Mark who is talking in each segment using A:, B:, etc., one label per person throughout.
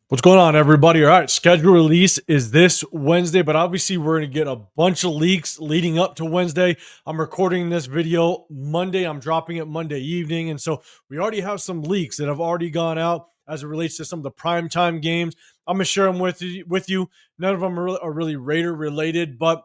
A: What's going on, everybody? All right, schedule release is this Wednesday, but obviously we're going to get a bunch of leaks leading up to Wednesday. I'm recording this video Monday. I'm dropping it Monday evening, and so we already have some leaks that have already gone out as it relates to some of the primetime games. I'm going to share them with you. None of them are really Raider related, but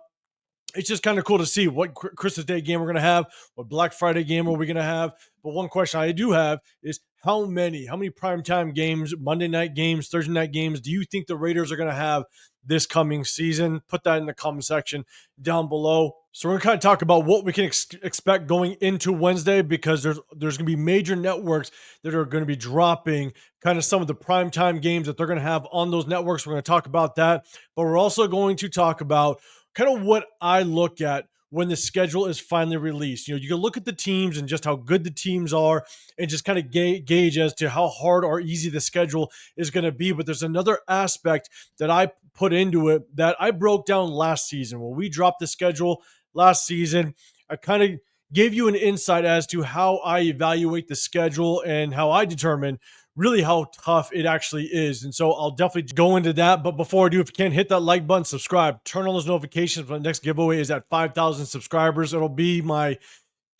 A: it's just kind of cool to see what Christmas Day game we're going to have, what Black Friday game are we going to have. But one question I do have is how many primetime games, Monday night games, Thursday night games do you think the Raiders are going to have this coming season? Put that in the comment section down below. So we're going to kind of talk about what we can expect going into Wednesday, because there's going to be major networks that are going to be dropping kind of some of the primetime games that they're going to have on those networks. We're going to talk about that, but we're also going to talk about kind of what I look at when the schedule is finally released. You know, you can look at the teams and just how good the teams are and just kind of gauge as to how hard or easy the schedule is going to be. But there's another aspect that I put into it that I broke down last season. When we dropped the schedule last season, I kind of gave you an insight as to how I evaluate the schedule and how I determine really how tough it actually is. And so I'll definitely go into that. But before I do, if you can, hit that like button, subscribe, turn on those notifications. My next giveaway is at 5,000 subscribers. It'll be my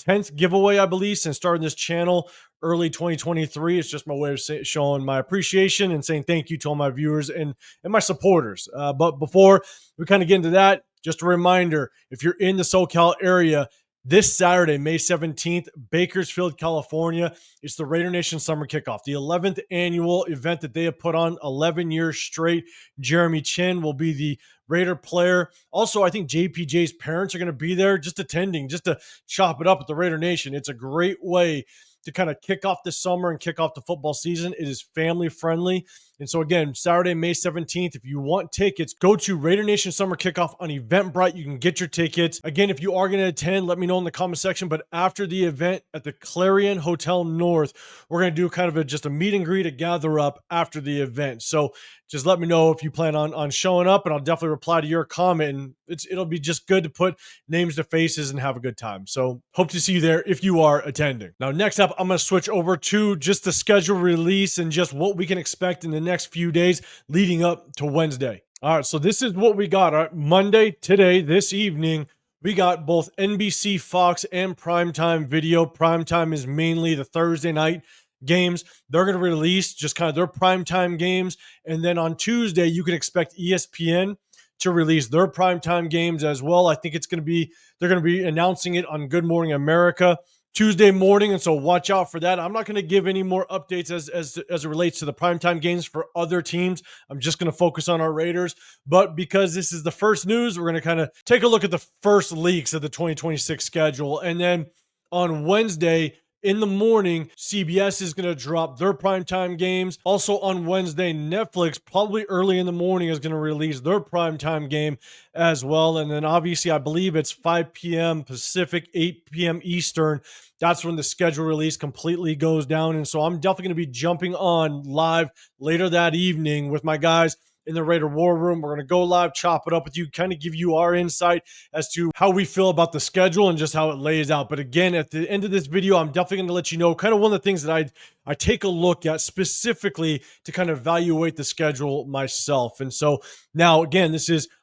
A: 10th giveaway, I believe, since starting this channel early 2023. It's just my way of showing my appreciation and saying thank you to all my viewers and my supporters. But before we kind of get into that, just a reminder, if you're in the SoCal area, this Saturday, May 17th, Bakersfield, California, it's the Raider Nation Summer Kickoff, the 11th annual event that they have put on 11 years straight. Jeremy Chin will be the Raider player. Also, I think JPJ's parents are going to be there just attending, just to chop it up with the Raider Nation. It's a great way to kind of kick off the summer and kick off the football season. It is family friendly. And so again, Saturday, May 17th, if you want tickets, go to Raider Nation Summer Kickoff on Eventbrite. You can get your tickets. Again, if you are going to attend, let me know in the comment section. But after the event at the Clarion Hotel North, we're going to do kind of just a meet and greet, a gather up after the event. So just let me know if you plan on showing up, and I'll definitely reply to your comment. And it'll be just good to put names to faces and have a good time. So hope to see you there if you are attending. Now, next up, I'm going to switch over to just the schedule release and just what we can expect in the next few days leading up to Wednesday. All right, so this is what we got. All right, Monday, today, this evening, we got both NBC, Fox, and Primetime Video. Primetime is mainly the Thursday night games. They're going to release just kind of their primetime games. And then on Tuesday, you can expect ESPN to release their primetime games as well. I think they're going to be announcing it on Good Morning America Tuesday morning, and so watch out for that. I'm not going to give any more updates as it relates to the primetime games for other teams. I'm just going to focus on our Raiders. But because this is the first news, we're going to kind of take a look at the first leaks of the 2026 schedule. And then on Wednesday in the morning, CBS is going to drop their primetime games. Also on Wednesday, Netflix, probably early in the morning, is going to release their primetime game as well. And then obviously, I believe it's 5 p.m. Pacific, 8 p.m. Eastern. That's when the schedule release completely goes down. And so I'm definitely going to be jumping on live later that evening with my guys in the Raider War Room. We're going to go live, chop it up with you, kind of give you our insight as to how we feel about the schedule and just how it lays out. But again, at the end of this video, I'm definitely going to let you know kind of one of the things that I take a look at specifically to kind of evaluate the schedule myself. And so now, again,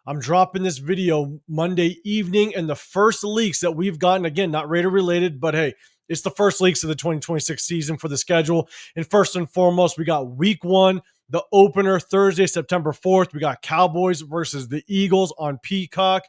A: I'm dropping this video Monday evening, and the first leaks that we've gotten, again, not Raider related, but hey, it's the first leaks of the 2026 season for the schedule. And first and foremost, we got week 1, the opener, Thursday, September 4th. We got Cowboys versus the Eagles on Peacock.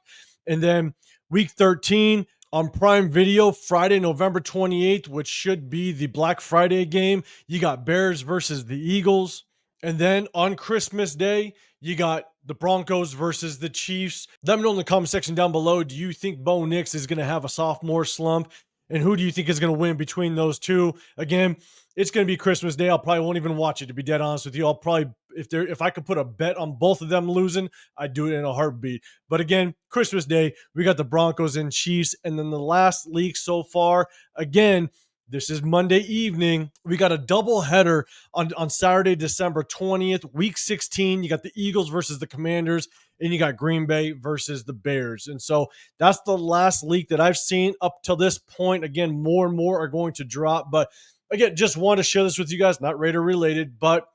A: And then week 13 on Prime Video, Friday, November 28th, which should be the Black Friday game. You got Bears versus the Eagles. And then on Christmas Day, you got the Broncos versus the Chiefs. Let me know in the comment section down below, do you think Bo Nix is going to have a sophomore slump? And who do you think is going to win between those two? Again, it's going to be Christmas Day. I probably won't even watch it, to be dead honest with you. I'll probably, if I could put a bet on both of them losing, I'd do it in a heartbeat. But again, Christmas Day, we got the Broncos and Chiefs. And then the last leak so far, again, this is Monday evening. We got a double header on Saturday, December 20th, week 16. You got the Eagles versus the Commanders, and you got Green Bay versus the Bears. And so that's the last leak that I've seen up till this point. Again, more and more are going to drop. But again, just want to share this with you guys, not Raider related, but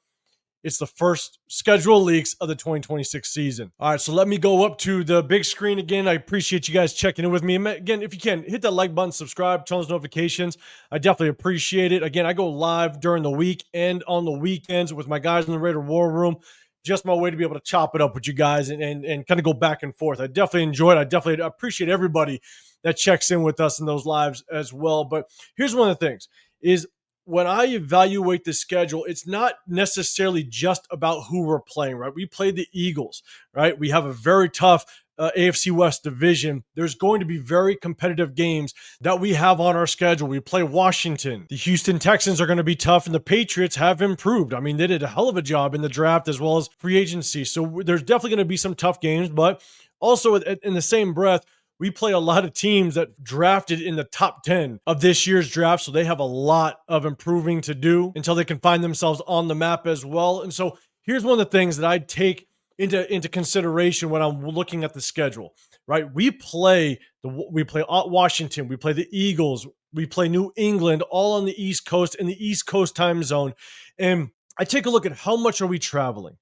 A: It's the first schedule leaks of the 2026 season. All right, so let me go up to the big screen again. I appreciate you guys checking in with me. Again, if you can, hit that like button, subscribe, turn on those notifications. I definitely appreciate it. Again, I go live during the week and on the weekends with my guys in the Raider War Room. Just my way to be able to chop it up with you guys and kind of go back and forth. I definitely enjoy it. I definitely appreciate everybody that checks in with us in those lives as well. But here's one of the things is when I evaluate the schedule, it's not necessarily just about who we're playing, right? We played the Eagles, right? We have a very tough AFC West division. There's going to be very competitive games that we have on our schedule. We play Washington. The Houston Texans are going to be tough, and the Patriots have improved. I mean, they did a hell of a job in the draft as well as free agency. So there's definitely going to be some tough games, but also in the same breath, we play a lot of teams that drafted in the top 10 of this year's draft. So they have a lot of improving to do until they can find themselves on the map as well. And so here's one of the things that I take into consideration when I'm looking at the schedule, right? We play Washington, we play the Eagles, we play New England, all on the East Coast in the East Coast time zone. And I take a look at how much are we traveling?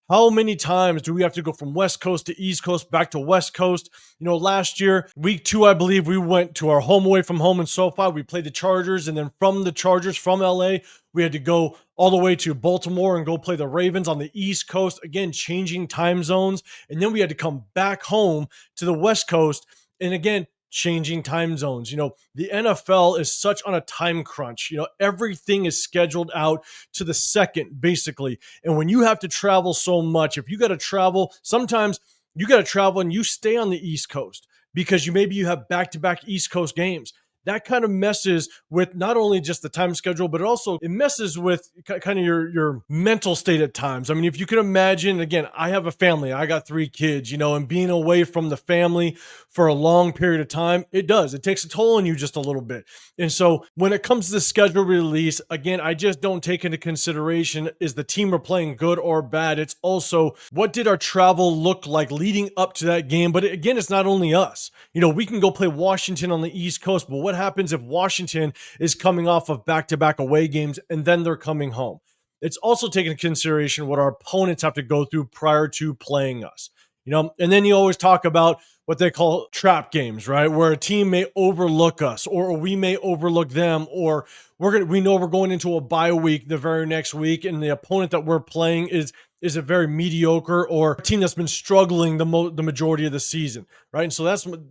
A: How many times do we have to go from West Coast to East Coast back to West Coast? You know, last year, week 2, I believe we went to our home away from home in SoFi. We played the Chargers, and then from the Chargers, from LA, we had to go all the way to Baltimore and go play the Ravens on the East Coast. Again, changing time zones. And then we had to come back home to the West Coast. And again, changing time zones. You know, the NFL is such on a time crunch. You know, everything is scheduled out to the second, basically. And when you have to travel so much, if you got to travel, sometimes you got to travel and you stay on the East Coast because maybe you have back-to-back East Coast games. That kind of messes with not only just the time schedule, but it messes with kind of your mental state at times. I mean, if you can imagine, again, I have a family, I got 3 kids, you know, and being away from the family for a long period of time, it takes a toll on you just a little bit. And so when it comes to the schedule release, again, I just don't take into consideration, is the team we're playing good or bad? It's also, what did our travel look like leading up to that game? But again, it's not only us. You know, we can go play Washington on the East Coast, but what happens if Washington is coming off of back-to-back away games and then they're coming home? It's also taken into consideration what our opponents have to go through prior to playing us. You know, and then you always talk about what they call trap games, right? Where a team may overlook us or we may overlook them, or we know we're going into a bye week the very next week, and the opponent that we're playing is a very mediocre or a team that's been struggling the majority of the season, right? And so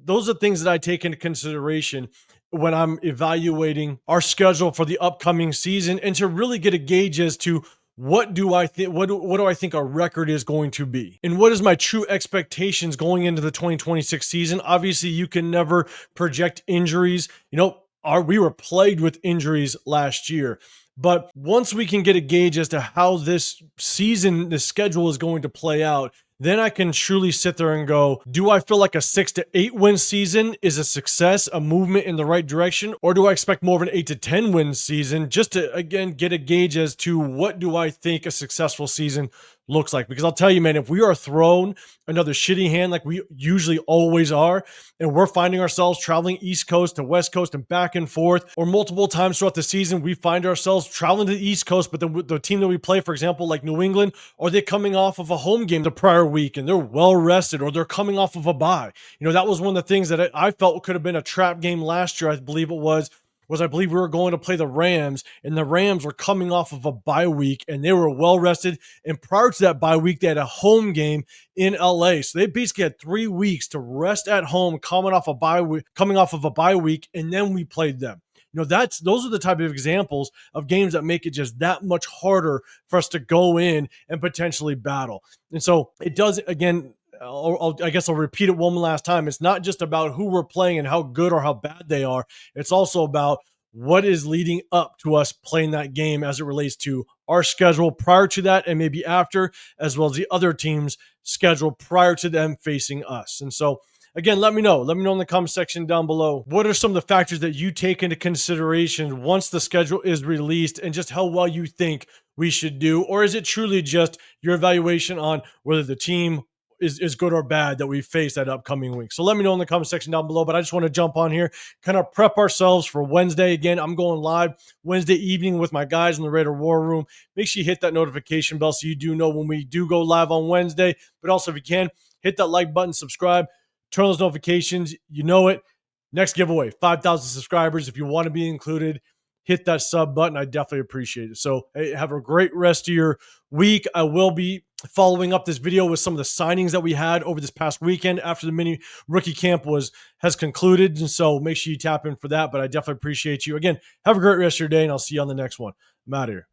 A: those are things that I take into consideration when I'm evaluating our schedule for the upcoming season, and to really get a gauge as to what do I think, what do I think our record is going to be, and what is my true expectations going into the 2026 season. Obviously, you can never project injuries. You know, we were plagued with injuries last year. But once we can get a gauge as to how this season, the schedule is going to play out, then I can truly sit there and go, do I feel like a 6 to 8 win season is a success, a movement in the right direction? Or do I expect more of an 8 to 10 win season, just to, again, get a gauge as to what do I think a successful season looks like? Because I'll tell you, man, if we are thrown another shitty hand like we usually always are, and we're finding ourselves traveling East Coast to West Coast and back and forth, or multiple times throughout the season, we find ourselves traveling to the East Coast, but then the team that we play, for example, like New England, are they coming off of a home game the prior week and they're well rested, or they're coming off of a bye? You know, that was one of the things that I felt could have been a trap game last year. I believe it was I believe we were going to play the Rams, and the Rams were coming off of a bye week and they were well rested. And prior to that bye week, they had a home game in LA. So they basically had 3 weeks to rest at home, coming off of a bye week, and then we played them. You know, those are the type of examples of games that make it just that much harder for us to go in and potentially battle. And so it does, again, I guess I'll repeat it one last time. It's not just about who we're playing and how good or how bad they are. It's also about what is leading up to us playing that game as it relates to our schedule prior to that and maybe after, as well as the other team's schedule prior to them facing us. And so, again, let me know in the comment section down below, what are some of the factors that you take into consideration once the schedule is released, and just how well you think we should do? Or is it truly just your evaluation on whether the team is good or bad that we face that upcoming week. So let me know in the comment section down below. But I just want to jump on here, kind of prep ourselves for Wednesday. Again, I'm going live Wednesday evening with my guys in the Raider War Room. Make sure you hit that notification bell so you do know when we do go live on Wednesday. But also, if you can, hit that like button, subscribe, turn those notifications. You know it. Next giveaway, 5,000 subscribers. If you want to be included, hit that sub button. I definitely appreciate it. So hey, have a great rest of your week. I will be following up this video with some of the signings that we had over this past weekend after the mini rookie camp has concluded. And so make sure you tap in for that. But I definitely appreciate you. Again, have a great rest of your day, and I'll see you on the next one. I'm out of here.